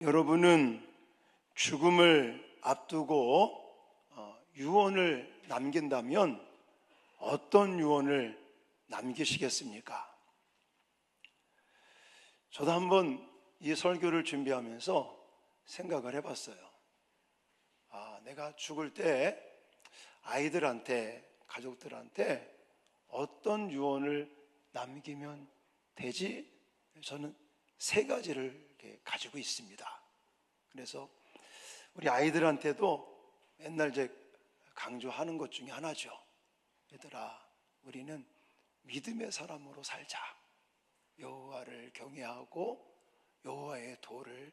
여러분은 죽음을 앞두고 유언을 남긴다면 어떤 유언을 남기시겠습니까? 저도 한번 이 설교를 준비하면서 생각을 해봤어요. 내가 죽을 때 아이들한테, 가족들한테 어떤 유언을 남기면 되지? 저는 세 가지를 이렇게 가지고 있습니다. 그래서 우리 아이들한테도 맨날 이제 강조하는 것 중에 하나죠. 얘들아, 우리는 믿음의 사람으로 살자. 여호와를 경외하고 여호와의 도를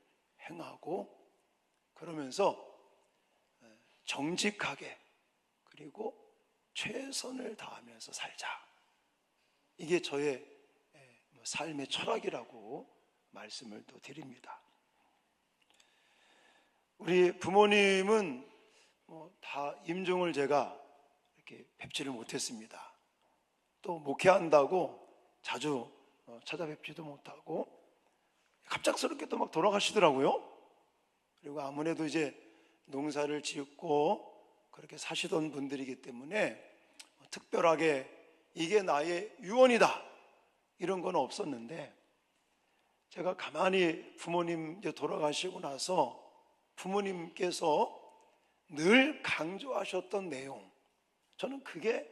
행하고, 그러면서 정직하게 그리고 최선을 다하면서 살자. 이게 저의 삶의 철학이라고 말씀을 또 드립니다. 우리 부모님은 다 임종을 제가 이렇게 뵙지를 못했습니다. 또 목회한다고 자주 찾아뵙지도 못하고 갑작스럽게 또 막 돌아가시더라고요. 그리고 아무래도 이제 농사를 짓고 그렇게 사시던 분들이기 때문에 특별하게 이게 나의 유언이다 이런 건 없었는데, 제가 가만히 부모님 이제 돌아가시고 나서 부모님께서 늘 강조하셨던 내용, 저는 그게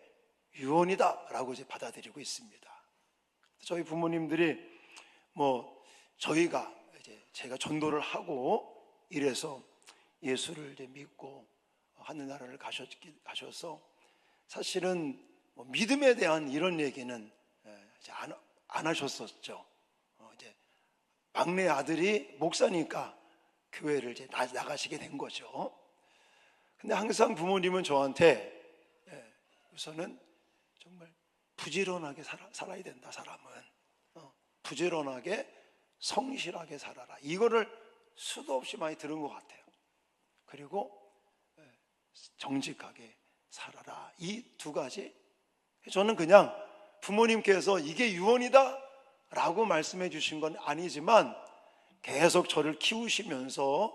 유언이다라고 이제 받아들이고 있습니다. 저희 부모님들이 저희가 이제 제가 전도를 하고 이래서 예수를 이제 믿고 하늘나라를 가셔서 사실은 믿음에 대한 이런 얘기는 이제 안 하셨었죠. 이제 막내 아들이 목사니까 교회를 이제 나가시게 된 거죠. 근데 항상 부모님은 저한테 우선은 정말 부지런하게 살아야 된다. 사람은 부지런하게 성실하게 살아라. 이거를 수도 없이 많이 들은 것 같아요. 그리고 정직하게 살아라. 이 두 가지. 저는 그냥 부모님께서 이게 유언이다 라고 말씀해 주신 건 아니지만 계속 저를 키우시면서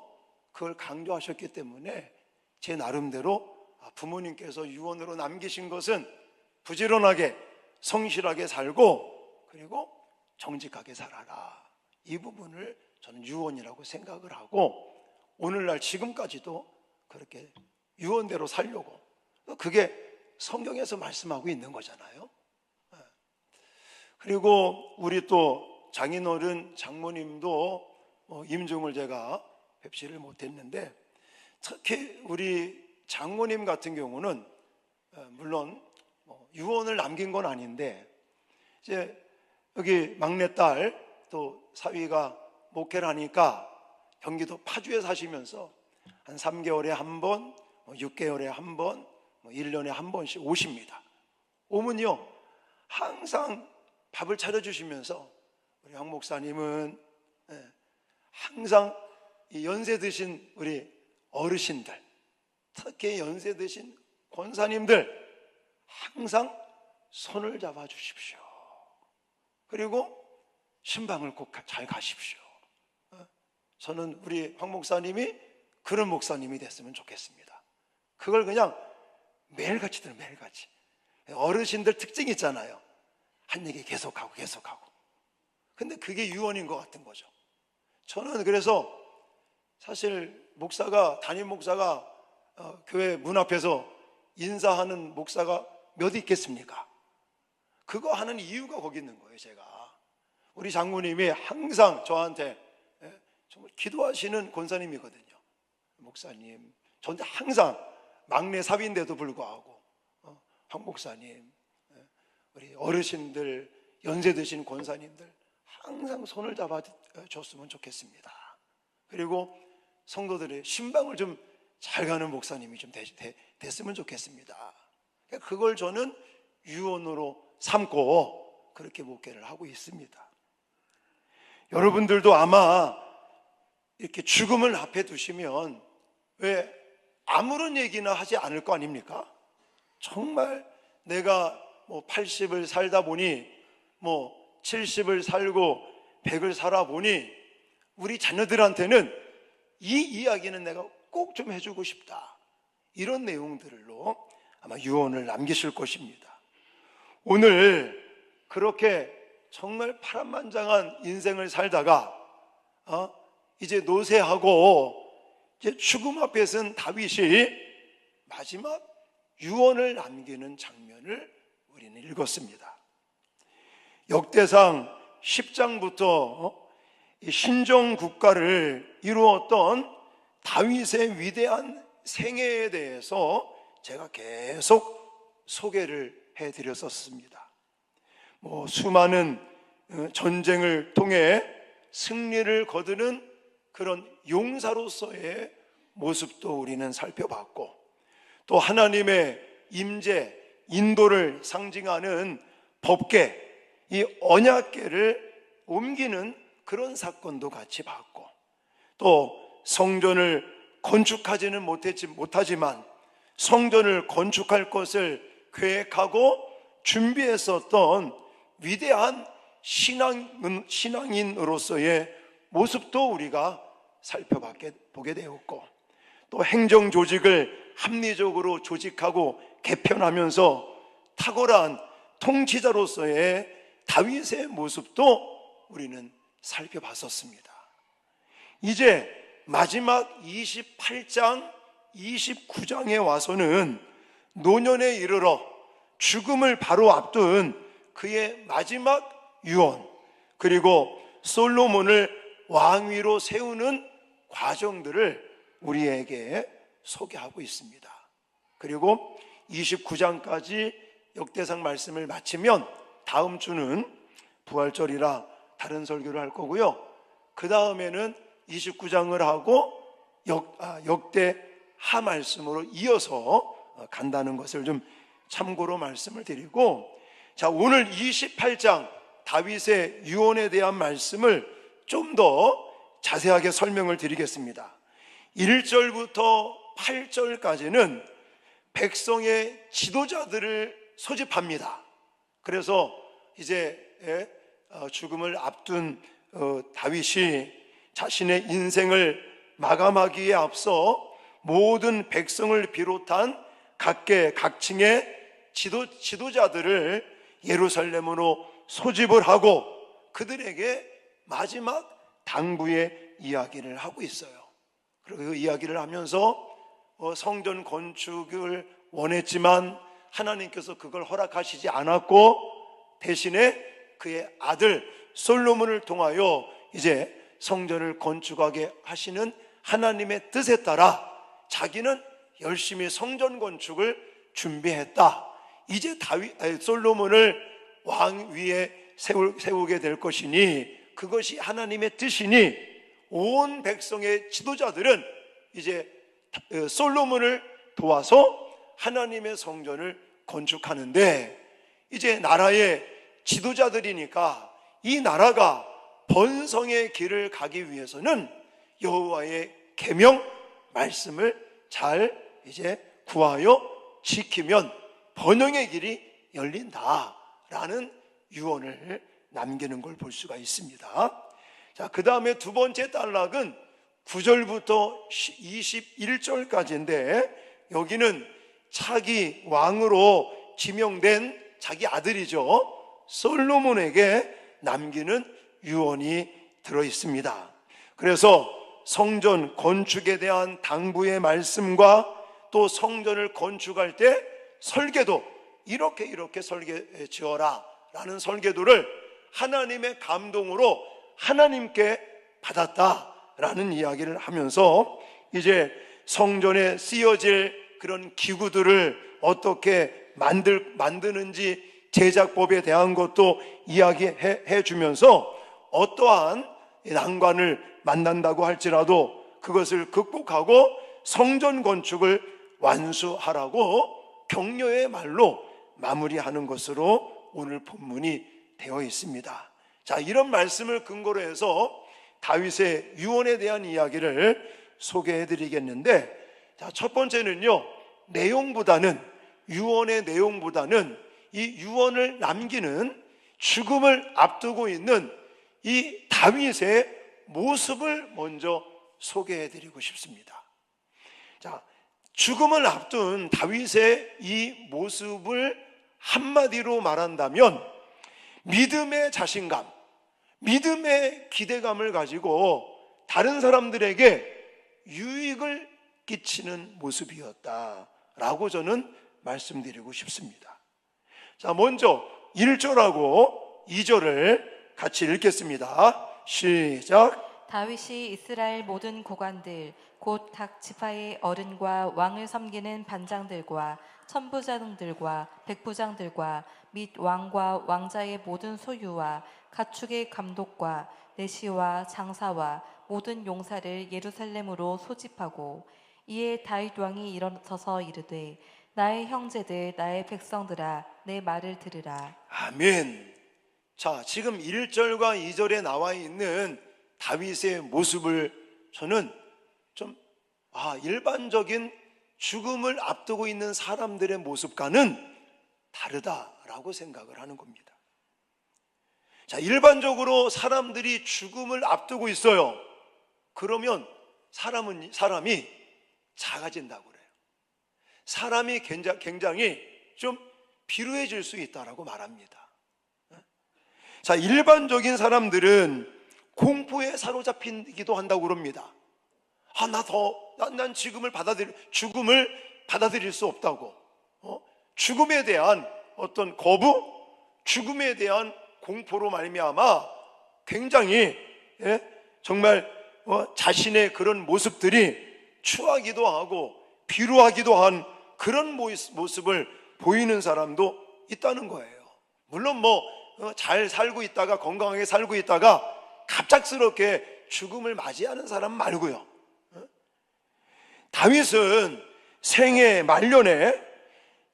그걸 강조하셨기 때문에 제 나름대로 부모님께서 유언으로 남기신 것은 부지런하게 성실하게 살고 그리고 정직하게 살아라. 이 부분을 저는 유언이라고 생각을 하고 오늘날 지금까지도 그렇게 유언대로 살려고, 그게 성경에서 말씀하고 있는 거잖아요. 그리고 우리 또 장인어른 장모님도 임종을 제가 뵙지를 못했는데, 특히 우리 장모님 같은 경우는 물론 유언을 남긴 건 아닌데, 이제 여기 막내딸 또 사위가 목회를 하니까 경기도 파주에 사시면서 한 3개월에 한 번, 6개월에 한 번, 1년에 한 번씩 오십니다. 오면요 항상 밥을 차려주시면서 우리 황 목사님은 항상 연세 드신 우리 어르신들, 특히 연세 드신 권사님들 항상 손을 잡아 주십시오. 그리고 신방을 꼭 잘 가십시오. 저는 우리 황 목사님이 그런 목사님이 됐으면 좋겠습니다. 그걸 그냥 매일같이 들어요. 매일같이. 어르신들 특징 있잖아요. 한 얘기 계속하고 근데 그게 유언인 것 같은 거죠. 저는 그래서 사실 담임 목사가 교회 문 앞에서 인사하는 목사가 몇 있겠습니까? 그거 하는 이유가 거기 있는 거예요. 제가 우리 장모님이 항상 저한테 정말 기도하시는 권사님이거든요. 목사님, 저한테 항상 막내 사위인데도 불구하고 황 목사님, 우리 어르신들, 연세 드신 권사님들 항상 손을 잡아줬으면 좋겠습니다. 그리고 성도들의 신방을 좀 잘 가는 목사님이 좀 됐으면 좋겠습니다. 그걸 저는 유언으로 삼고 그렇게 목회를 하고 있습니다. 여러분들도 아마 이렇게 죽음을 앞에 두시면 왜 아무런 얘기나 하지 않을 거 아닙니까? 정말 내가 80을 살다 보니 70을 살고 100을 살아보니 우리 자녀들한테는 이 이야기는 내가 꼭 좀 해주고 싶다. 이런 내용들로 아마 유언을 남기실 것입니다. 오늘 그렇게 정말 파란만장한 인생을 살다가 이제 노쇠하고 이제 죽음 앞에 선 다윗이 마지막 유언을 남기는 장면을 우리는 읽었습니다. 역대상 10장부터 신정 국가를 이루었던 다윗의 위대한 생애에 대해서 제가 계속 소개를 해드렸었습니다. 수많은 전쟁을 통해 승리를 거두는 그런 용사로서의 모습도 우리는 살펴봤고, 또 하나님의 임재, 인도를 상징하는 법궤, 이 언약궤를 옮기는 그런 사건도 같이 봤고, 또 성전을 건축하지는 못하지만 성전을 건축할 것을 계획하고 준비했었던 위대한 신앙인으로서의 모습도 우리가 살펴보게 되었고, 또 행정 조직을 합리적으로 조직하고 개편하면서 탁월한 통치자로서의 다윗의 모습도 우리는 살펴봤었습니다. 이제 마지막 28장, 29장에 와서는 노년에 이르러 죽음을 바로 앞둔 그의 마지막 유언, 그리고 솔로몬을 왕위로 세우는 과정들을 우리에게 소개하고 있습니다. 그리고 29장까지 역대상 말씀을 마치면 다음 주는 부활절이라 다른 설교를 할 거고요. 그 다음에는 29장을 하고 역대하 말씀으로 이어서 간다는 것을 좀 참고로 말씀을 드리고, 자, 오늘 28장 다윗의 유언에 대한 말씀을 좀 더 자세하게 설명을 드리겠습니다. 1절부터 8절까지는 백성의 지도자들을 소집합니다. 그래서 이제 죽음을 앞둔 다윗이 자신의 인생을 마감하기에 앞서 모든 백성을 비롯한 각계각층의 지도자들을 예루살렘으로 소집을 하고 그들에게 마지막 당부의 이야기를 하고 있어요. 그리고 그 이야기를 하면서 성전 건축을 원했지만 하나님께서 그걸 허락하시지 않았고, 대신에 그의 아들 솔로몬을 통하여 이제 성전을 건축하게 하시는 하나님의 뜻에 따라 자기는 열심히 성전 건축을 준비했다. 이제 솔로몬을 왕 위에 세우게 될 것이니, 그것이 하나님의 뜻이니, 온 백성의 지도자들은 이제 솔로몬을 도와서 하나님의 성전을 건축하는데, 이제 나라의 지도자들이니까 이 나라가 번성의 길을 가기 위해서는 여호와의 계명 말씀을 잘 이제 구하여 지키면 번영의 길이 열린다라는 유언을 남기는 걸 볼 수가 있습니다. 자, 그 다음에 두 번째 단락은 9절부터 21절까지인데, 여기는 차기 왕으로 지명된 자기 아들이죠, 솔로몬에게 남기는 유언이 들어 있습니다. 그래서 성전 건축에 대한 당부의 말씀과 또 성전을 건축할 때 설계도 이렇게 설계 지어라 라는 설계도를 하나님의 감동으로 하나님께 받았다라는 이야기를 하면서 이제 성전에 쓰여질 그런 기구들을 어떻게 만드는지 제작법에 대한 것도 이야기해 주면서 어떠한 난관을 만난다고 할지라도 그것을 극복하고 성전 건축을 완수하라고 격려의 말로 마무리하는 것으로 오늘 본문이 되어 있습니다. 자, 이런 말씀을 근거로 해서 다윗의 유언에 대한 이야기를 소개해 드리겠는데, 자, 첫 번째는요, 유언의 내용보다는 이 유언을 남기는 죽음을 앞두고 있는 이 다윗의 모습을 먼저 소개해드리고 싶습니다. 자, 죽음을 앞둔 다윗의 이 모습을 한마디로 말한다면 믿음의 자신감, 믿음의 기대감을 가지고 다른 사람들에게 유익을 끼치는 모습이었다라고 저는 말씀드리고 싶습니다. 자, 먼저 1절하고 2절을 같이 읽겠습니다. 시작. 다윗이 이스라엘 모든 고관들 곧 각 지파의 어른과 왕을 섬기는 반장들과 천부장들과 백부장들과 및 왕과 왕자의 모든 소유와 가축의 감독과 내시와 장사와 모든 용사를 예루살렘으로 소집하고, 이에 다윗 왕이 일어서서 이르되 나의 형제들 나의 백성들아 내 말을 들으라. 아멘. 자, 지금 1절과 2절에 나와 있는 다윗의 모습을 저는 좀 일반적인 죽음을 앞두고 있는 사람들의 모습과는 다르다라고 생각을 하는 겁니다. 자, 일반적으로 사람들이 죽음을 앞두고 있어요. 그러면 사람이 작아진다고 그래요. 사람이 굉장히 좀 비루해질 수 있다라고 말합니다. 자, 일반적인 사람들은 공포에 사로잡히기도 한다고 그럽니다. 난 죽음을 받아들일 수 없다고. 죽음에 대한 어떤 거부, 죽음에 대한 공포로 말미암아 굉장히 정말 자신의 그런 모습들이 추하기도 하고 비루하기도 한 그런 모습을 보이는 사람도 있다는 거예요. 물론 잘 살고 있다가 건강하게 살고 있다가 갑작스럽게 죽음을 맞이하는 사람 말고요. 다윗은 생애 말년에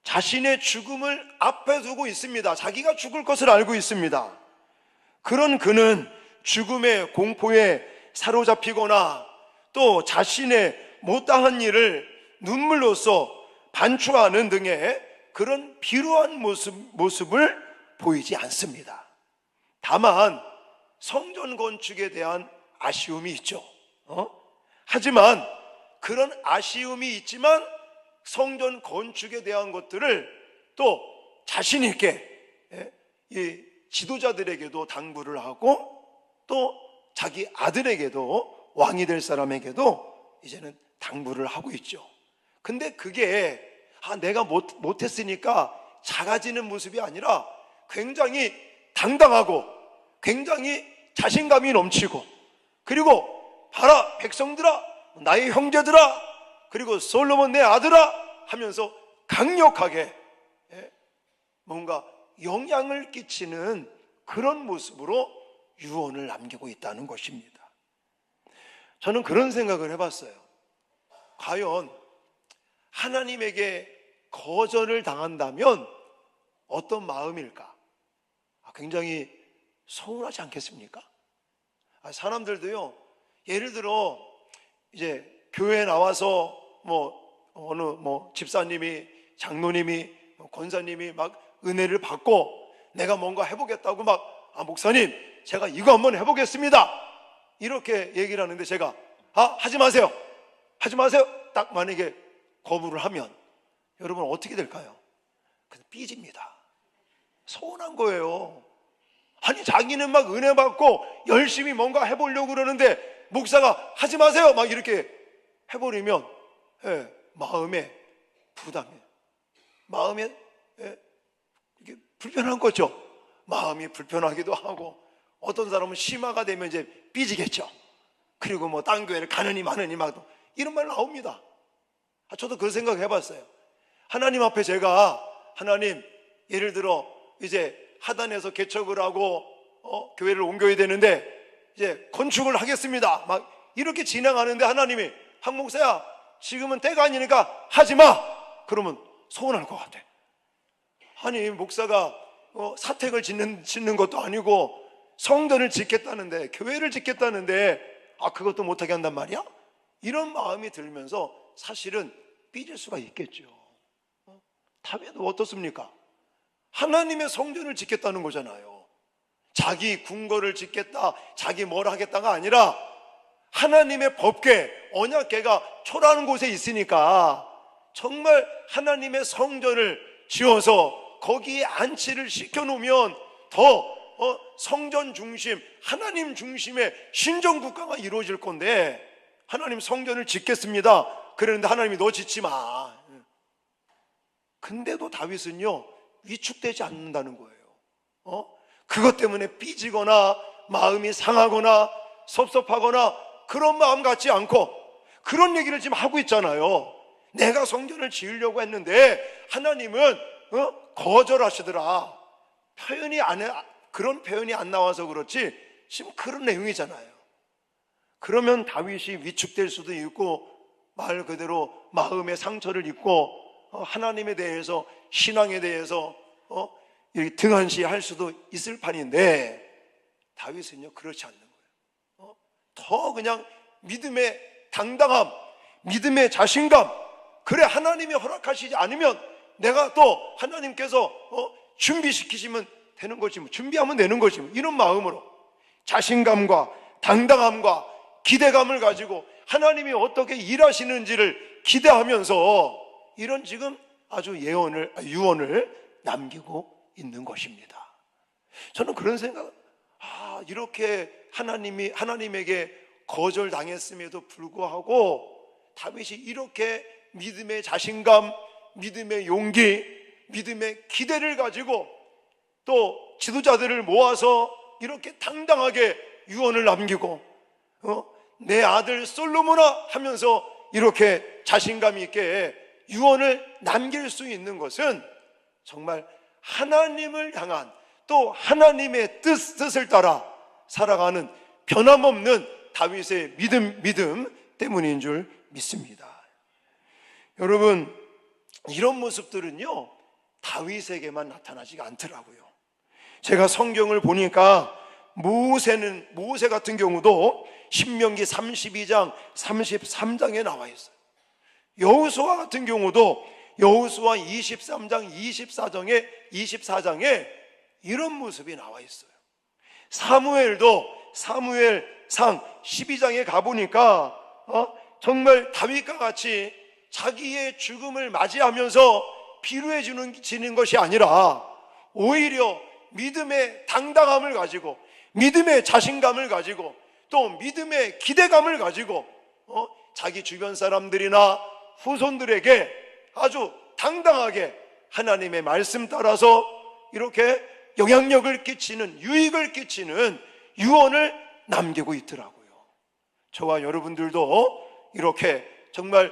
자신의 죽음을 앞에 두고 있습니다. 자기가 죽을 것을 알고 있습니다. 그런 그는 죽음의 공포에 사로잡히거나 또 자신의 못다한 일을 눈물로써 반추하는 등의 그런 비루한 모습을 보이지 않습니다. 다만 성전 건축에 대한 아쉬움이 있죠. 하지만 그런 아쉬움이 있지만 성전 건축에 대한 것들을 또 자신 있게 이 지도자들에게도 당부를 하고 또 자기 아들에게도, 왕이 될 사람에게도 이제는 당부를 하고 있죠. 근데 그게 내가 못했으니까 작아지는 모습이 아니라 굉장히 당당하고 굉장히 자신감이 넘치고, 그리고 봐라 백성들아, 나의 형제들아, 그리고 솔로몬 내 아들아 하면서 강력하게 뭔가 영향을 끼치는 그런 모습으로 유언을 남기고 있다는 것입니다. 저는 그런 생각을 해봤어요. 과연 하나님에게 거절을 당한다면 어떤 마음일까? 굉장히 서운하지 않겠습니까? 사람들도요, 예를 들어 이제 교회에 나와서 어느 집사님이, 장로님이, 권사님이 막 은혜를 받고 내가 뭔가 해보겠다고 목사님 제가 이거 한번 해보겠습니다 이렇게 얘기를 하는데 제가 하지 마세요 딱 만약에 거부를 하면 여러분 어떻게 될까요? 그냥 삐집니다. 서운한 거예요. 아니 자기는 막 은혜 받고 열심히 뭔가 해보려고 그러는데 목사가 하지 마세요 막 이렇게 해버리면 마음에 부담이, 마음에 이게 불편한 거죠. 마음이 불편하기도 하고, 어떤 사람은 심화가 되면 이제 삐지겠죠. 그리고 딴 교회를 가느니 마느니 막 이런 말 나옵니다. 저도 그 생각 해봤어요. 하나님 앞에 제가, 하나님 예를 들어 이제 하단에서 개척을 하고 교회를 옮겨야 되는데 이제 건축을 하겠습니다 막 이렇게 진행하는데 하나님이 한 목사야 지금은 때가 아니니까 하지마 그러면 서운할 것 같아. 아니 목사가 사택을 짓는 것도 아니고 성전을 짓겠다는데, 교회를 짓겠다는데 그것도 못하게 한단 말이야? 이런 마음이 들면서 사실은 삐질 수가 있겠죠. 답에도 어떻습니까? 하나님의 성전을 짓겠다는 거잖아요. 자기 궁궐을 짓겠다, 자기 뭘 하겠다가 아니라 하나님의 법궤, 언약궤가 초라한 곳에 있으니까 정말 하나님의 성전을 지어서 거기에 안치를 시켜놓으면 더 성전 중심, 하나님 중심의 신정국가가 이루어질 건데, 하나님 성전을 짓겠습니다. 그랬는데 하나님이 너 짓지 마. 근데도 다윗은요 위축되지 않는다는 거예요. 그것 때문에 삐지거나 마음이 상하거나 섭섭하거나 그런 마음 갖지 않고, 그런 얘기를 지금 하고 있잖아요. 내가 성전을 지으려고 했는데 하나님은 거절하시더라. 그런 표현이 안 나와서 그렇지 지금 그런 내용이잖아요. 그러면 다윗이 위축될 수도 있고, 말 그대로 마음의 상처를 입고 하나님에 대해서, 신앙에 대해서 등한시할 수도 있을 판인데, 다윗은요 그렇지 않는 거예요. 더 그냥 믿음의 당당함, 믿음의 자신감, 그래 하나님이 허락하시지 않으면 내가 또 하나님께서 준비시키시면 되는 거지, 준비하면 되는 거지, 이런 마음으로 자신감과 당당함과 기대감을 가지고 하나님이 어떻게 일하시는지를 기대하면서 이런 지금 아주 유언을 남기고 있는 것입니다. 저는 그런 생각, 이렇게 하나님에게 거절당했음에도 불구하고 다윗이 이렇게 믿음의 자신감, 믿음의 용기, 믿음의 기대를 가지고 또 지도자들을 모아서 이렇게 당당하게 유언을 남기고 내 아들 솔로몬아 하면서 이렇게 자신감 있게 유언을 남길 수 있는 것은 정말 하나님을 향한, 또 하나님의 뜻을 따라 살아가는 변함없는 다윗의 믿음 때문인 줄 믿습니다. 여러분, 이런 모습들은요 다윗에게만 나타나지가 않더라고요. 제가 성경을 보니까 모세 같은 경우도 신명기 32장 33장에 나와 있어요. 여호수아 같은 경우도 여호수아 23장 24장에 이런 모습이 나와 있어요. 사무엘도 사무엘상 12장에 가보니까 정말 다윗과 같이 자기의 죽음을 맞이하면서 비루해지는 것이 아니라 오히려 믿음의 당당함을 가지고, 믿음의 자신감을 가지고, 또 믿음의 기대감을 가지고 자기 주변 사람들이나 후손들에게 아주 당당하게 하나님의 말씀 따라서 이렇게 영향력을 끼치는, 유익을 끼치는 유언을 남기고 있더라고요. 저와 여러분들도 이렇게 정말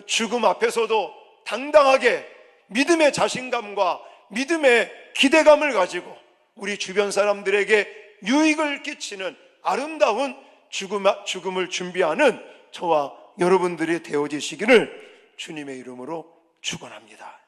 죽음 앞에서도 당당하게 믿음의 자신감과 믿음의 기대감을 가지고 우리 주변 사람들에게 유익을 끼치는 아름다운 죽음을 준비하는 저와 여러분들이 되어지시기를 주님의 이름으로 축원합니다.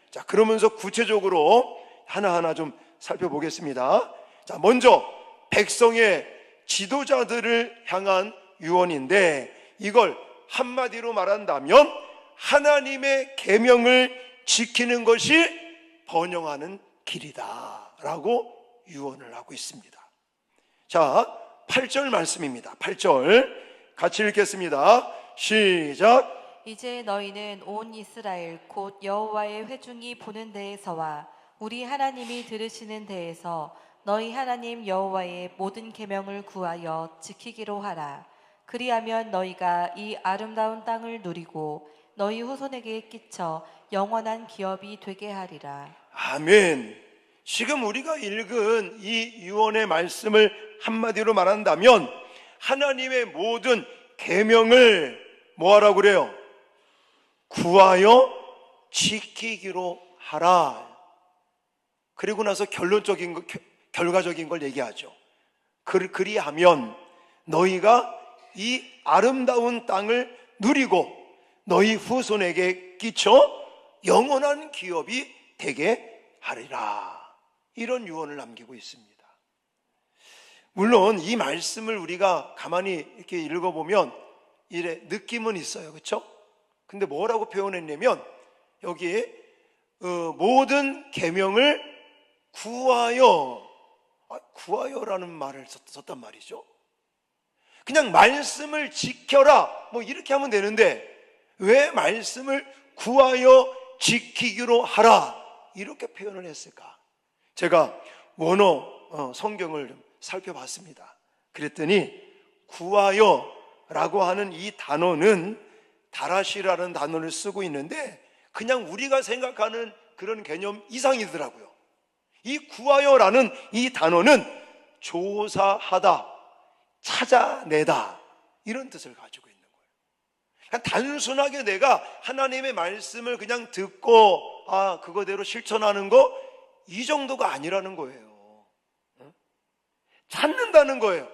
자, 그러면서 구체적으로 하나하나 좀 살펴보겠습니다. 자, 먼저 백성의 지도자들을 향한 유언인데, 이걸 한마디로 말한다면 하나님의 계명을 지키는 것이 번영하는 길이다 라고 유언을 하고 있습니다. 자, 8절 말씀입니다. 8절 같이 읽겠습니다. 시작. 이제 너희는 온 이스라엘 곧 여호와의 회중이 보는 데에서와 우리 하나님이 들으시는 데에서 너희 하나님 여호와의 모든 계명을 구하여 지키기로 하라. 그리하면 너희가 이 아름다운 땅을 누리고 너희 후손에게 끼쳐 영원한 기업이 되게 하리라. 아멘. 지금 우리가 읽은 이 유언의 말씀을 한마디로 말한다면 하나님의 모든 계명을 뭐하라고 그래요? 구하여 지키기로 하라. 그리고 나서 결과적인 걸 얘기하죠. 그리하면 너희가 이 아름다운 땅을 누리고 너희 후손에게 끼쳐 영원한 기업이 되게 하리라. 이런 유언을 남기고 있습니다. 물론 이 말씀을 우리가 가만히 이렇게 읽어보면 이래 느낌은 있어요. 그렇죠? 근데 뭐라고 표현했냐면 여기에 모든 계명을 구하여라는 말을 썼단 말이죠. 그냥 말씀을 지켜라 뭐 이렇게 하면 되는데 왜 말씀을 구하여 지키기로 하라 이렇게 표현을 했을까? 제가 원어 성경을 좀 살펴봤습니다. 그랬더니 구하여 라고 하는 이 단어는 다라시라는 단어를 쓰고 있는데 그냥 우리가 생각하는 그런 개념 이상이더라고요. 이 구하여라는 이 단어는 조사하다, 찾아내다 이런 뜻을 가지고 있는 거예요. 그냥 단순하게 내가 하나님의 말씀을 그냥 듣고 그거대로 실천하는 거 이 정도가 아니라는 거예요. 찾는다는 거예요.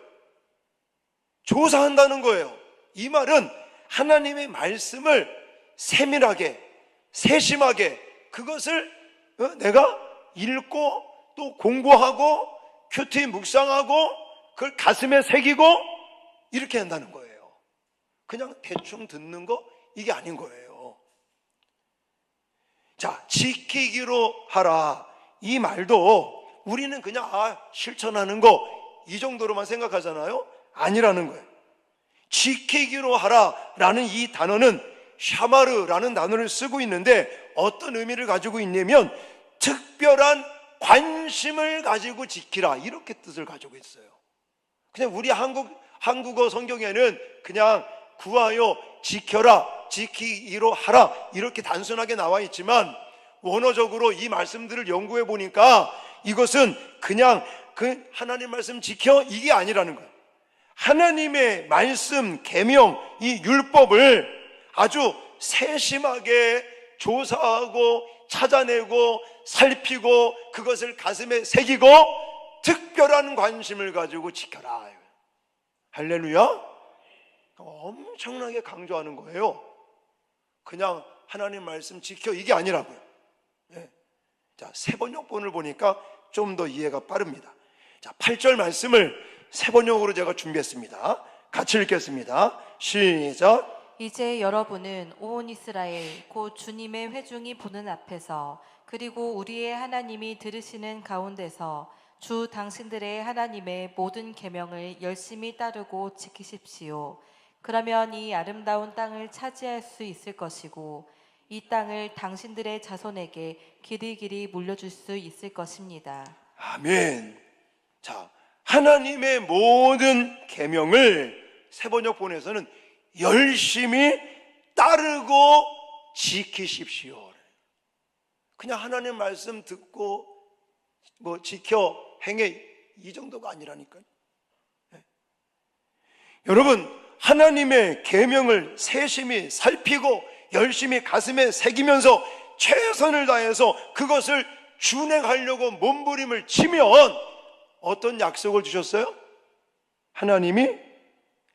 조사한다는 거예요. 이 말은 하나님의 말씀을 세밀하게 세심하게 그것을 내가 읽고 또 공부하고 큐티 묵상하고 그걸 가슴에 새기고 이렇게 한다는 거예요. 그냥 대충 듣는 거 이게 아닌 거예요. 자, 지키기로 하라 이 말도 우리는 그냥 실천하는 거 이 정도로만 생각하잖아요. 아니라는 거예요. 지키기로 하라라는 이 단어는 샤마르라는 단어를 쓰고 있는데 어떤 의미를 가지고 있냐면 특별한 관심을 가지고 지키라 이렇게 뜻을 가지고 있어요. 그냥 우리 한국어 성경에는 그냥 구하여 지켜라 지키기로 하라 이렇게 단순하게 나와 있지만 원어적으로 이 말씀들을 연구해 보니까 이것은 그냥 그 하나님 말씀 지켜 이게 아니라는 거예요. 하나님의 말씀, 계명, 이 율법을 아주 세심하게 조사하고 찾아내고 살피고 그것을 가슴에 새기고 특별한 관심을 가지고 지켜라. 할렐루야. 엄청나게 강조하는 거예요. 그냥 하나님 말씀 지켜 이게 아니라고요. 네. 자, 세번역본을 보니까 좀 더 이해가 빠릅니다. 자, 8절 말씀을 세번역으로 제가 준비했습니다. 같이 읽겠습니다. 시작. 이제 여러분은 온 이스라엘 곧 주님의 회중이 보는 앞에서 그리고 우리의 하나님이 들으시는 가운데서 주 당신들의 하나님의 모든 계명을 열심히 따르고 지키십시오. 그러면 이 아름다운 땅을 차지할 수 있을 것이고 이 땅을 당신들의 자손에게 길이길이 물려줄 수 있을 것입니다. 아멘. 자, 하나님의 모든 계명을 세번역본에서는 열심히 따르고 지키십시오. 그냥 하나님 말씀 듣고 지켜 행해 이 정도가 아니라니까요. 네. 여러분, 하나님의 계명을 세심히 살피고 열심히 가슴에 새기면서 최선을 다해서 그것을 준행하려고 몸부림을 치면 어떤 약속을 주셨어요? 하나님이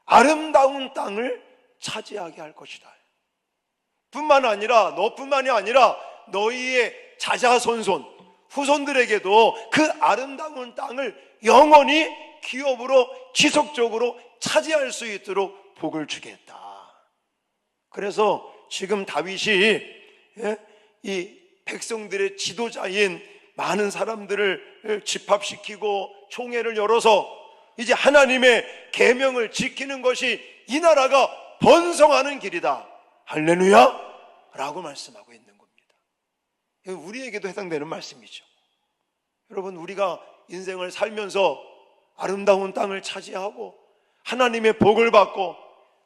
아름다운 땅을 차지하게 할 것이다. 뿐만 아니라 너뿐만이 아니라 너희의 자자손손 후손들에게도 그 아름다운 땅을 영원히 기업으로 지속적으로 차지할 수 있도록 복을 주겠다. 그래서 지금 다윗이 이 백성들의 지도자인 많은 사람들을 집합시키고 총회를 열어서 이제 하나님의 계명을 지키는 것이 이 나라가 번성하는 길이다. 할렐루야! 라고 말씀하고 있는 겁니다. 우리에게도 해당되는 말씀이죠. 여러분, 우리가 인생을 살면서 아름다운 땅을 차지하고 하나님의 복을 받고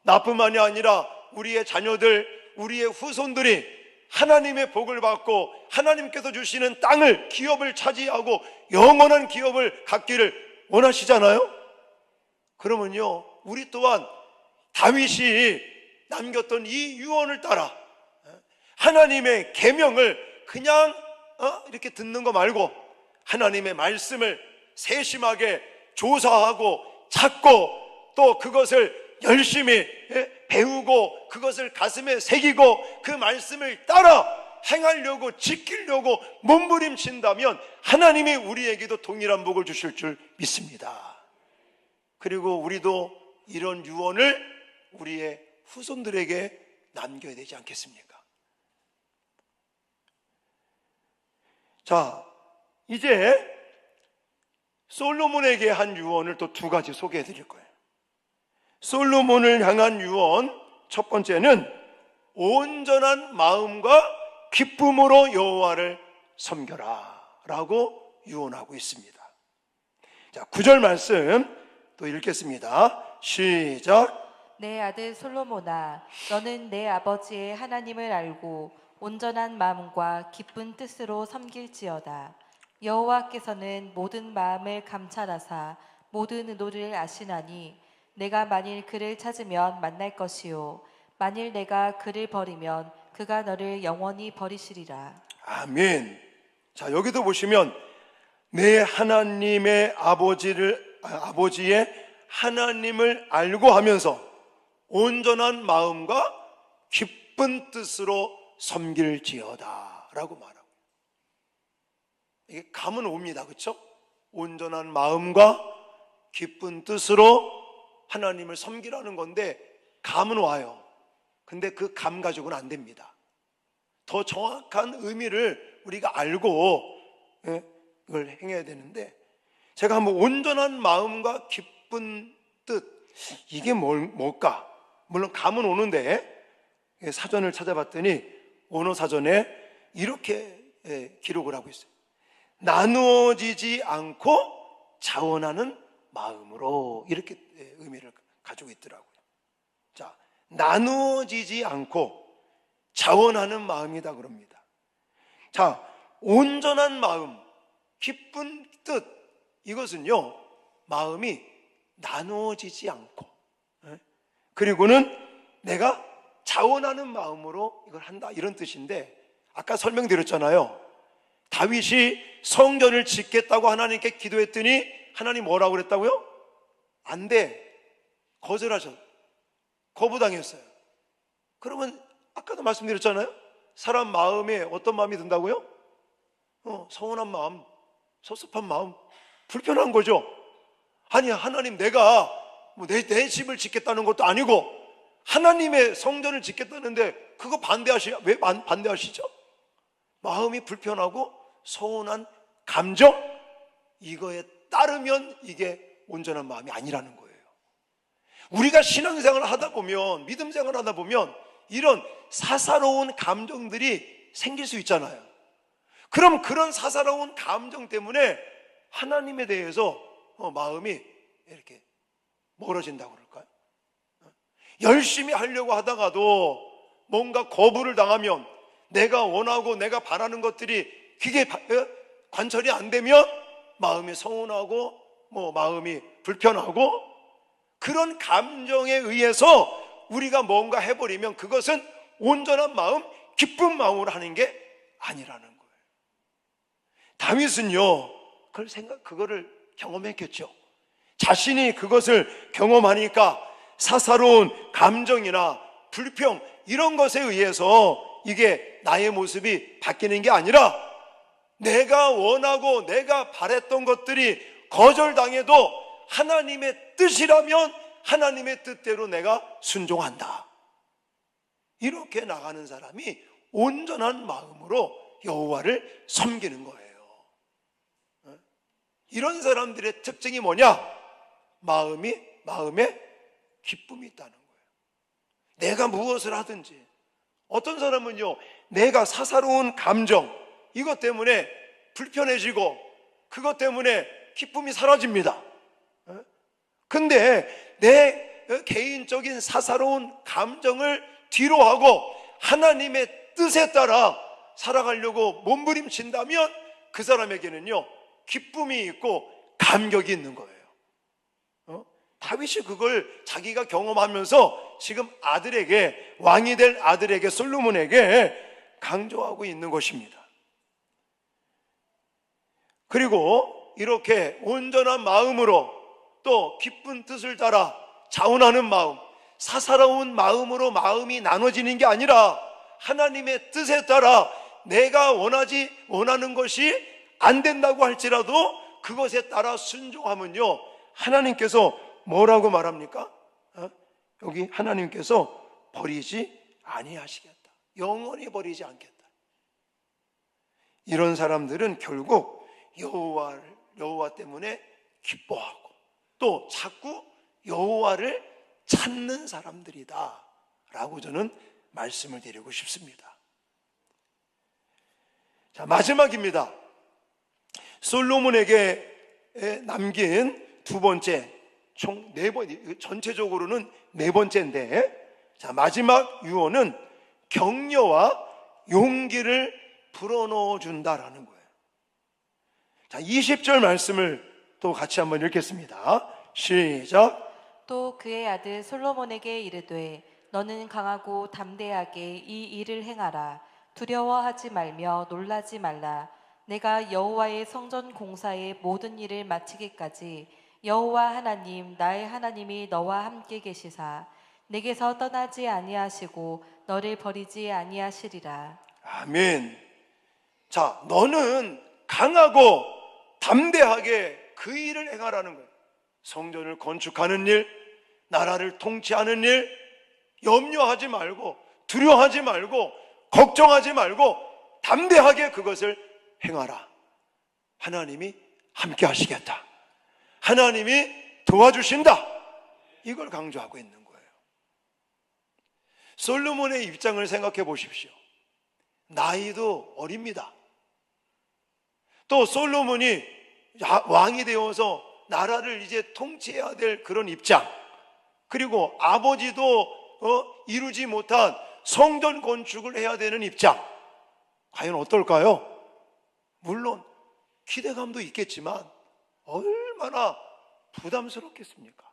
나뿐만이 아니라 우리의 자녀들, 우리의 후손들이 하나님의 복을 받고 하나님께서 주시는 땅을, 기업을 차지하고 영원한 기업을 갖기를 원하시잖아요. 그러면요, 우리 또한 다윗이 남겼던 이 유언을 따라 하나님의 계명을 그냥 이렇게 듣는 거 말고 하나님의 말씀을 세심하게 조사하고 찾고 또 그것을 열심히 배우고 그것을 가슴에 새기고 그 말씀을 따라 행하려고 지키려고 몸부림친다면 하나님이 우리에게도 동일한 복을 주실 줄 믿습니다. 그리고 우리도 이런 유언을 우리의 후손들에게 남겨야 되지 않겠습니까? 자, 이제 솔로몬에게 한 유언을 또 두 가지 소개해 드릴 거예요. 솔로몬을 향한 유언 첫 번째는 온전한 마음과 기쁨으로 여호와를 섬겨라 라고 유언하고 있습니다. 자, 9절 말씀 또 읽겠습니다. 시작. 내 아들 솔로몬아, 너는 내 아버지의 하나님을 알고 온전한 마음과 기쁜 뜻으로 섬길지어다. 여호와께서는 모든 마음을 감찰하사 모든 의도를 아시나니 내가 만일 그를 찾으면 만날 것이요 만일 내가 그를 버리면 그가 너를 영원히 버리시리라. 아멘. 자, 여기도 보시면 내 하나님의 아버지의 하나님을 알고 하면서 온전한 마음과 기쁜 뜻으로 섬길지어다 라고 말하고, 이게 감은 옵니다. 그렇죠? 온전한 마음과 기쁜 뜻으로 하나님을 섬기라는 건데 감은 와요. 근데 그 감 가지고는 안 됩니다. 더 정확한 의미를 우리가 알고 이걸 행해야 되는데, 제가 한번 온전한 마음과 기쁜 뜻, 이게 뭘까? 물론 감은 오는데 사전을 찾아봤더니 언어 사전에 이렇게 기록을 하고 있어요. 나누어지지 않고 자원하는 마음으로, 이렇게 의미를 가지고 있더라고요. 자, 나누어지지 않고 자원하는 마음이다 그럽니다. 자, 온전한 마음, 기쁜 뜻, 이것은요 마음이 나누어지지 않고, 그리고는 내가 자원하는 마음으로 이걸 한다, 이런 뜻인데, 아까 설명드렸잖아요. 다윗이 성전을 짓겠다고 하나님께 기도했더니 하나님 뭐라고 그랬다고요? 안 돼, 거절하셨어요. 거부당했어요. 그러면 아까도 말씀드렸잖아요. 사람 마음에 어떤 마음이 든다고요? 서운한 마음, 섭섭한 마음, 불편한 거죠. 아니, 하나님, 내가 내 집을 짓겠다는 것도 아니고 하나님의 성전을 짓겠다는데 그거 왜 반대하시죠? 마음이 불편하고 서운한 감정, 이거에 따르면 이게 온전한 마음이 아니라는 거예요. 우리가 신앙생활을 하다 보면, 믿음 생활을 하다 보면 이런 사사로운 감정들이 생길 수 있잖아요. 그럼 그런 사사로운 감정 때문에 하나님에 대해서 마음이 이렇게 멀어진다고 그럴까요? 열심히 하려고 하다가도 뭔가 거부를 당하면, 내가 원하고 내가 바라는 것들이 그게 관철이 안 되면 마음이 서운하고 마음이 불편하고, 그런 감정에 의해서 우리가 뭔가 해버리면 그것은 온전한 마음, 기쁜 마음으로 하는 게 아니라는 거예요. 다윗은요 그거를 경험했겠죠. 자신이 그것을 경험하니까 사사로운 감정이나 불평, 이런 것에 의해서 이게 나의 모습이 바뀌는 게 아니라, 내가 원하고 내가 바랬던 것들이 거절당해도 하나님의 뜻이라면 하나님의 뜻대로 내가 순종한다, 이렇게 나가는 사람이 온전한 마음으로 여호와를 섬기는 거예요. 이런 사람들의 특징이 뭐냐? 마음에 기쁨이 있다는 거예요. 내가 무엇을 하든지. 어떤 사람은요, 내가 사사로운 감정, 이것 때문에 불편해지고 그것 때문에 기쁨이 사라집니다. 근데 내 개인적인 사사로운 감정을 뒤로 하고 하나님의 뜻에 따라 살아가려고 몸부림친다면 그 사람에게는요 기쁨이 있고 감격이 있는 거예요. 다윗이 그걸 자기가 경험하면서 지금 아들에게, 왕이 될 아들에게, 솔로몬에게 강조하고 있는 것입니다. 그리고 이렇게 온전한 마음으로 또 기쁜 뜻을 따라 자원하는 마음, 사사로운 마음으로 마음이 나눠지는 게 아니라 하나님의 뜻에 따라 내가 원하는 것이 안 된다고 할지라도 그것에 따라 순종하면요 하나님께서 뭐라고 말합니까? 여기 하나님께서 버리지 아니하시겠다, 영원히 버리지 않겠다. 이런 사람들은 결국 여호와 때문에 기뻐하고 또 자꾸 여호와를 찾는 사람들이다 라고 저는 말씀을 드리고 싶습니다. 자, 마지막입니다. 솔로몬에게 남긴 두 번째, 총 네 번, 전체적으로는 네 번째인데, 자, 마지막 유언은 격려와 용기를 불어넣어 준다라는 거예요. 자, 20절 말씀을 또 같이 한번 읽겠습니다. 시작. 또 그의 아들 솔로몬에게 이르되 너는 강하고 담대하게 이 일을 행하라. 두려워하지 말며 놀라지 말라. 내가 여호와의 성전 공사의 모든 일을 마치기까지 여호와 하나님 나의 하나님이 너와 함께 계시사 내게서 떠나지 아니하시고 너를 버리지 아니하시리라. 아멘. 자, 너는 강하고 담대하게 그 일을 행하라는 거예요. 성전을 건축하는 일, 나라를 통치하는 일, 염려하지 말고, 두려워하지 말고, 걱정하지 말고 담대하게 그것을 행하라. 하나님이 함께 하시겠다. 하나님이 도와주신다. 이걸 강조하고 있는 거예요. 솔로몬의 입장을 생각해 보십시오. 나이도 어립니다. 또 솔로몬이 왕이 되어서 나라를 이제 통치해야 될 그런 입장, 그리고 아버지도 이루지 못한 성전 건축을 해야 되는 입장, 과연 어떨까요? 물론 기대감도 있겠지만 얼마나 부담스럽겠습니까?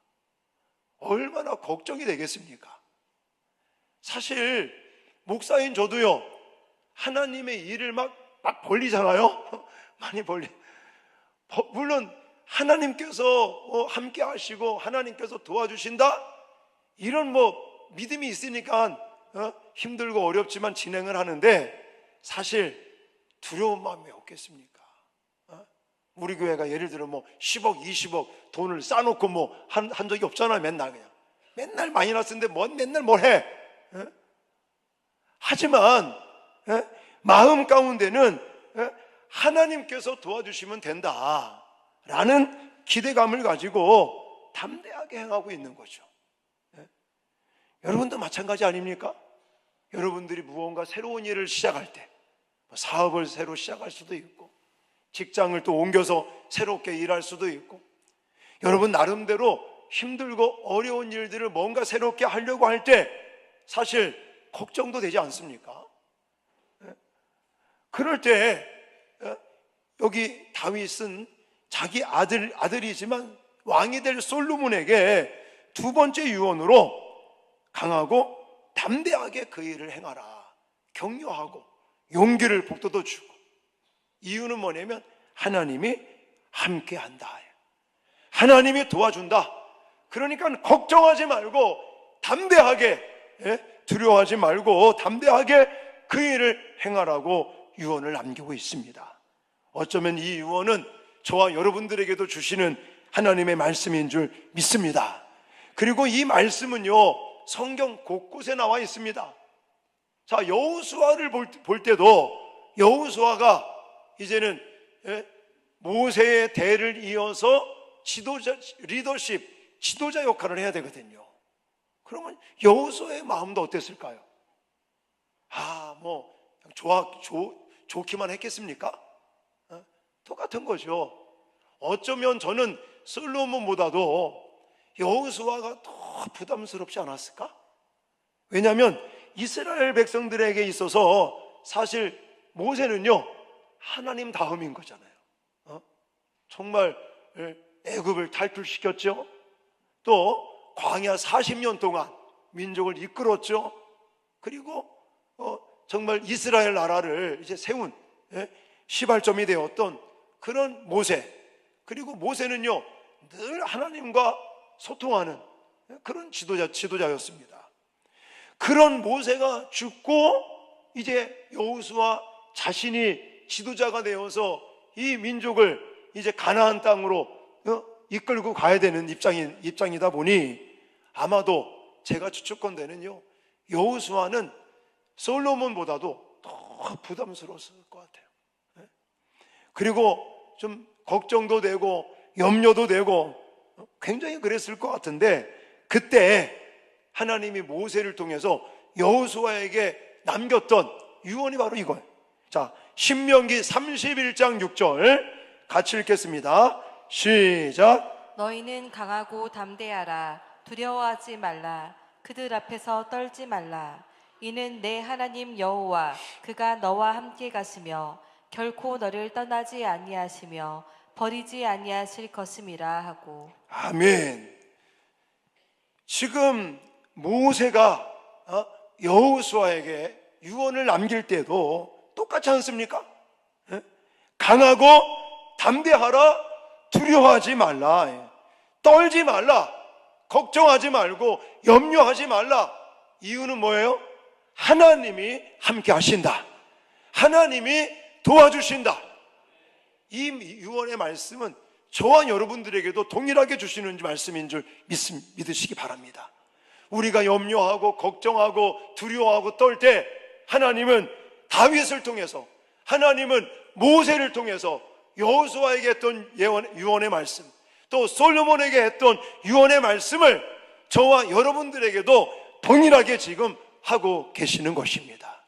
얼마나 걱정이 되겠습니까? 사실 목사인 저도요, 하나님의 일을 막 벌리잖아요. 많이 물론 하나님께서 함께 하시고 하나님께서 도와주신다, 이런 믿음이 있으니까 힘들고 어렵지만 진행을 하는데, 사실 두려운 마음이 없겠습니까? 우리 교회가 예를 들어 10억 20억 돈을 쌓아놓고 한 적이 없잖아요. 맨날 마이너스인데 맨날 뭘 해? 하지만 마음 가운데는 하나님께서 도와주시면 된다라는 기대감을 가지고 담대하게 행하고 있는 거죠. 여러분도 마찬가지 아닙니까? 여러분들이 무언가 새로운 일을 시작할 때, 사업을 새로 시작할 수도 있고, 직장을 또 옮겨서 새롭게 일할 수도 있고, 여러분 나름대로 힘들고 어려운 일들을 뭔가 새롭게 하려고 할 때 사실 걱정도 되지 않습니까? 그럴 때 여기 다윗은 자기 아들이지만 왕이 될 솔로몬에게 두 번째 유언으로 강하고 담대하게 그 일을 행하라, 격려하고 용기를 북돋워 주고, 이유는 뭐냐면 하나님이 함께한다, 하나님이 도와준다. 그러니까 걱정하지 말고 담대하게, 두려워하지 말고 담대하게 그 일을 행하라고 유언을 남기고 있습니다. 어쩌면 이 유언은 저와 여러분들에게도 주시는 하나님의 말씀인 줄 믿습니다. 그리고 이 말씀은요, 성경 곳곳에 나와 있습니다. 자, 여호수아를 볼 때도 여호수아가 이제는 모세의 대를 이어서 지도자 역할을 해야 되거든요. 그러면 여호수아의 마음도 어땠을까요? 좋기만 했겠습니까? 똑같은 거죠. 어쩌면 저는 솔로몬보다도 여호수아가 더 부담스럽지 않았을까? 왜냐하면 이스라엘 백성들에게 있어서 사실 모세는요, 하나님 다음인 거잖아요. 정말 애굽을 탈출시켰죠. 또 광야 40년 동안 민족을 이끌었죠. 그리고 정말 이스라엘 나라를 이제 세운 시발점이 되었던 그런 모세, 그리고 모세는요 늘 하나님과 소통하는 그런 지도자였습니다. 그런 모세가 죽고 이제 여호수아 자신이 지도자가 되어서 이 민족을 이제 가나안 땅으로 이끌고 가야 되는 입장이다 보니, 아마도 제가 추측컨대는요, 여호수아는 솔로몬보다도 더 부담스러웠을 것 같아요. 그리고 좀 걱정도 되고 염려도 되고 굉장히 그랬을 것 같은데, 그때 하나님이 모세를 통해서 여호수아에게 남겼던 유언이 바로 이거예요. 자, 신명기 31장 6절 같이 읽겠습니다. 시작. 너희는 강하고 담대하라. 두려워하지 말라. 그들 앞에서 떨지 말라. 이는 내 하나님 여호와 그가 너와 함께 가시며 결코 너를 떠나지 아니하시며 버리지 아니하실 것임이라 하고. 아멘. 지금 모세가 여호수아에게 유언을 남길 때도 똑같지 않습니까? 강하고 담대하라. 두려워하지 말라. 떨지 말라. 걱정하지 말고 염려하지 말라. 이유는 뭐예요? 하나님이 함께 하신다. 하나님이 도와주신다. 이 유언의 말씀은 저와 여러분들에게도 동일하게 주시는 말씀인 줄 믿으시기 바랍니다. 우리가 염려하고 걱정하고 두려워하고 떨 때 하나님은 다윗을 통해서, 하나님은 모세를 통해서 여호수아에게 했던 유언의 말씀, 또 솔로몬에게 했던 유언의 말씀을 저와 여러분들에게도 동일하게 지금 하고 계시는 것입니다.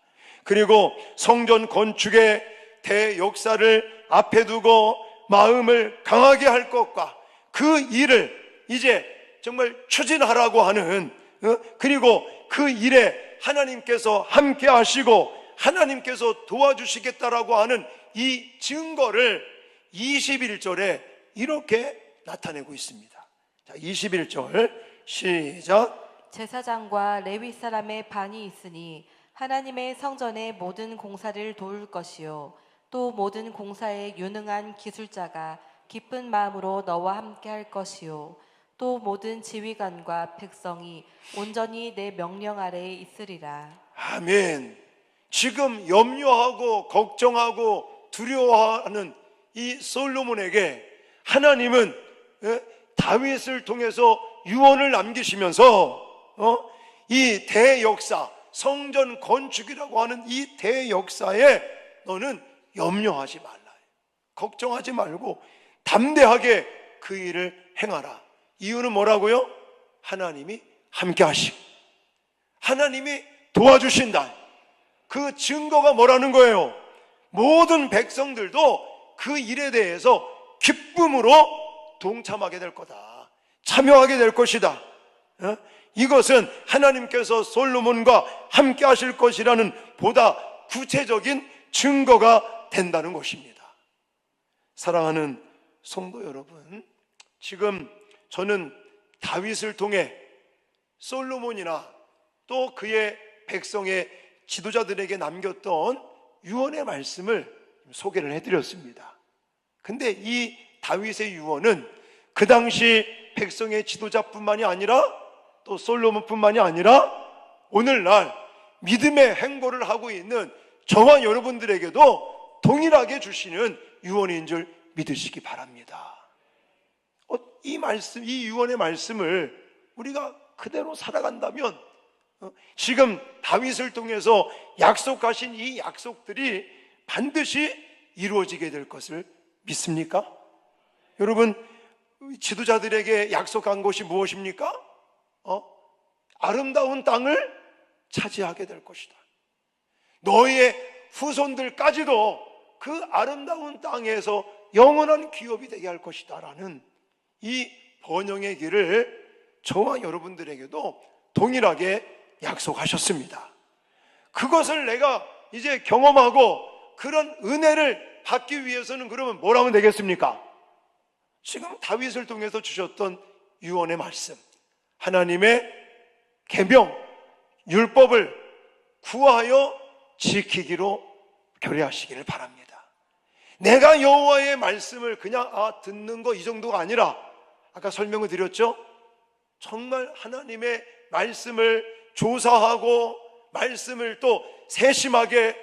그리고 성전 건축의 대역사를 앞에 두고 마음을 강하게 할 것과 그 일을 이제 정말 추진하라고 하는, 그리고 그 일에 하나님께서 함께 하시고 하나님께서 도와주시겠다라고 하는 이 증거를 21절에 이렇게 나타내고 있습니다. 자, 21절 시작. 제사장과 레위 사람의 반이 있으니 하나님의 성전의 모든 공사를 도울 것이요 또 모든 공사에 유능한 기술자가 기쁜 마음으로 너와 함께 할 것이요 또 모든 지휘관과 백성이 온전히 내 명령 아래에 있으리라. 아멘. 지금 염려하고 걱정하고 두려워하는 이 솔로몬에게 하나님은 다윗을 통해서 유언을 남기시면서 이 대역사, 성전 건축이라고 하는 이 대역사에 너는 염려하지 말라, 걱정하지 말고 담대하게 그 일을 행하라. 이유는 뭐라고요? 하나님이 함께 하시고 하나님이 도와주신다. 그 증거가 뭐라는 거예요? 모든 백성들도 그 일에 대해서 기쁨으로 동참하게 될 거다, 참여하게 될 것이다. 이것은 하나님께서 솔로몬과 함께 하실 것이라는 보다 구체적인 증거가 된다는 것입니다. 사랑하는 성도 여러분, 지금 저는 다윗을 통해 솔로몬이나 또 그의 백성의 지도자들에게 남겼던 유언의 말씀을 소개를 해드렸습니다. 근데 이 다윗의 유언은 그 당시 백성의 지도자뿐만이 아니라 또 솔로몬뿐만이 아니라 오늘날 믿음의 행보를 하고 있는 저와 여러분들에게도 동일하게 주시는 유언인 줄 믿으시기 바랍니다. 이 말씀, 이 유언의 말씀을 우리가 그대로 살아간다면 지금 다윗을 통해서 약속하신 이 약속들이 반드시 이루어지게 될 것을 믿습니까? 여러분, 지도자들에게 약속한 것이 무엇입니까? 아름다운 땅을 차지하게 될 것이다. 너희의 후손들까지도 그 아름다운 땅에서 영원한 기업이 되게 할 것이다 라는 이 번영의 길을 저와 여러분들에게도 동일하게 약속하셨습니다. 그것을 내가 이제 경험하고 그런 은혜를 받기 위해서는 그러면 뭘 하면 되겠습니까? 지금 다윗을 통해서 주셨던 유언의 말씀, 하나님의 계명, 율법을 구하여 지키기로 결의하시기를 바랍니다. 내가 여호와의 말씀을 그냥 듣는 거 이 정도가 아니라 아까 설명을 드렸죠? 정말 하나님의 말씀을 조사하고 말씀을 또 세심하게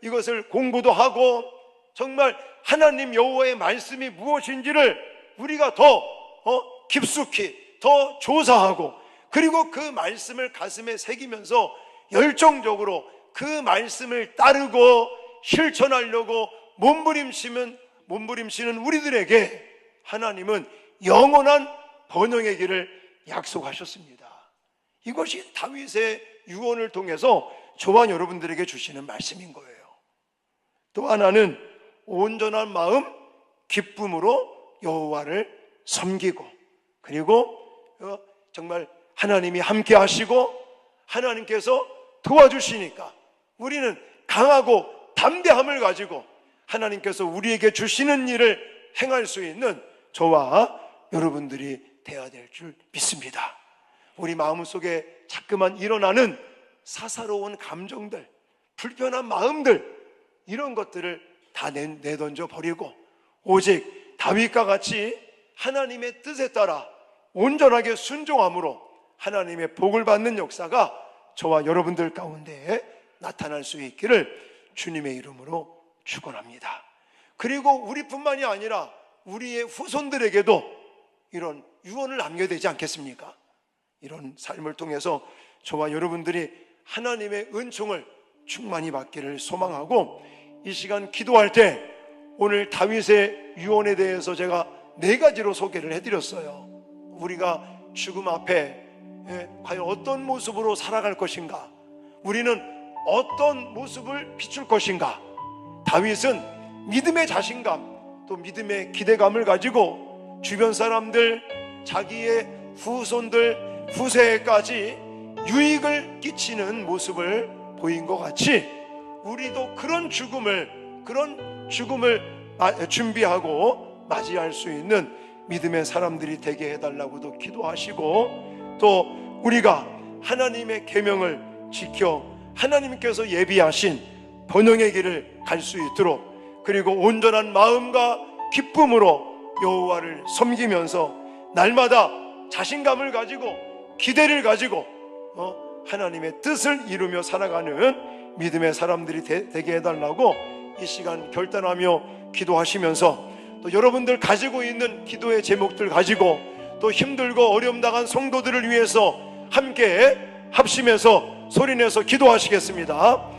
이것을 공부도 하고 정말 하나님 여호와의 말씀이 무엇인지를 우리가 더 깊숙이 더 조사하고 그리고 그 말씀을 가슴에 새기면서 열정적으로 그 말씀을 따르고 실천하려고 몸부림치는 우리들에게 하나님은 영원한 번영의 길을 약속하셨습니다. 이것이 다윗의 유언을 통해서 저와 여러분들에게 주시는 말씀인 거예요. 또 하나는 온전한 마음 기쁨으로 여호와를 섬기고, 그리고 정말 하나님이 함께 하시고 하나님께서 도와주시니까 우리는 강하고 담대함을 가지고 하나님께서 우리에게 주시는 일을 행할 수 있는 저와 여러분들이 되어야 될 줄 믿습니다. 우리 마음속에 자꾸만 일어나는 사사로운 감정들, 불편한 마음들, 이런 것들을 다 내던져 버리고 오직 다윗과 같이 하나님의 뜻에 따라 온전하게 순종함으로 하나님의 복을 받는 역사가 저와 여러분들 가운데 나타날 수 있기를 주님의 이름으로 축원합니다. 그리고 우리뿐만이 아니라 우리의 후손들에게도 이런 유언을 남겨야 되지 않겠습니까? 이런 삶을 통해서 저와 여러분들이 하나님의 은총을 충만히 받기를 소망하고, 이 시간 기도할 때 오늘 다윗의 유언에 대해서 제가 4가지로 소개를 해드렸어요. 우리가 죽음 앞에 과연 어떤 모습으로 살아갈 것인가, 우리는 어떤 모습을 비출 것인가. 다윗은 믿음의 자신감, 또 믿음의 기대감을 가지고 주변 사람들, 자기의 후손들, 후세까지 유익을 끼치는 모습을 보인 것 같이 우리도 그런 죽음을 준비하고 맞이할 수 있는 믿음의 사람들이 되게 해달라고도 기도하시고, 또 우리가 하나님의 계명을 지켜 하나님께서 예비하신 번영의 길을 갈 수 있도록, 그리고 온전한 마음과 기쁨으로 여호와를 섬기면서 날마다 자신감을 가지고 기대를 가지고 하나님의 뜻을 이루며 살아가는 믿음의 사람들이 되게 해달라고 이 시간 결단하며 기도하시면서, 또 여러분들 가지고 있는 기도의 제목들 가지고 또 힘들고 어려움 당한 성도들을 위해서 함께 합심해서 소리내서 기도하시겠습니다.